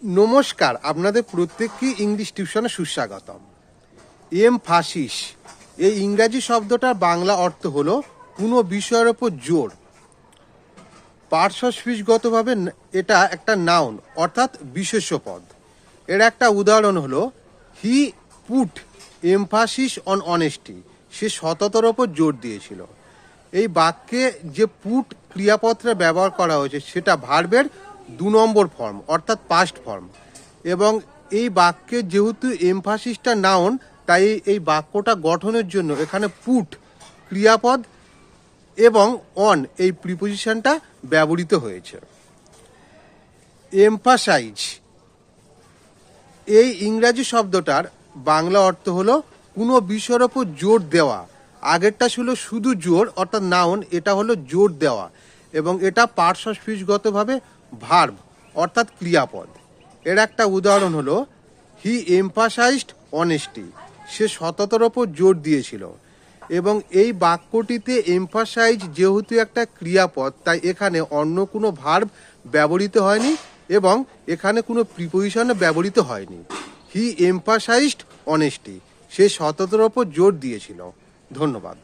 নমস্কার, আপনাদের প্রত্যেককে ইংলিশ টিউশনে সুস্বাগতম। এমফাসিস এই ইংরাজি শব্দটার বাংলা অর্থ হলো কোনো বিষয়ের ওপর জোর। পার্শ্বস্পৃশগতভাবে এটা একটা নাউন অর্থাৎ বিশেষ্য পদ। এর একটা উদাহরণ হলো he put emphasis on honesty, সে সততার ওপর জোর দিয়েছিল। এই বাক্যে যে পুট ক্রিয়াপত্রে ব্যবহার করা হয়েছে সেটা ভার্বের 2 নম্বর ফর্ম অর্থাৎ পাস্ট ফর্ম, এবং এই বাক্যে যেহেতু এমফাসিসটা নাউন তাই এই বাক্যটা গঠনের জন্য এখানে পুট ক্রিয়াপদ এবং অন এই প্রিপোজিশনটা ব্যবহৃত হয়েছে। এমফাসাইজ এই ইংরাজি শব্দটার বাংলা অর্থ হলো কোনো বিষয়ের ওপর জোর দেওয়া। আগেরটা ছিল শুধু জোর অর্থাৎ নাউন, এটা হলো জোর দেওয়া এবং এটা পার্শ্বস্পৃশগতভাবে ভার্ব অর্থাৎ ক্রিয়াপদ। এর একটা উদাহরণ হলো হি এমফাসাইজড অনেস্টি, সে সততার ওপর জোর দিয়েছিল। এবং এই বাক্যটিতে এমফাসাইজ যেহেতু একটা ক্রিয়াপদ তাই এখানে অন্য কোনো ভার্ব ব্যবহৃত হয়নি এবং এখানে কোনো প্রিপোজিশন ব্যবহৃত হয়নি। হি এমফাসাইজড অনেস্টি, সে সততার ওপর জোর দিয়েছিল। ধন্যবাদ।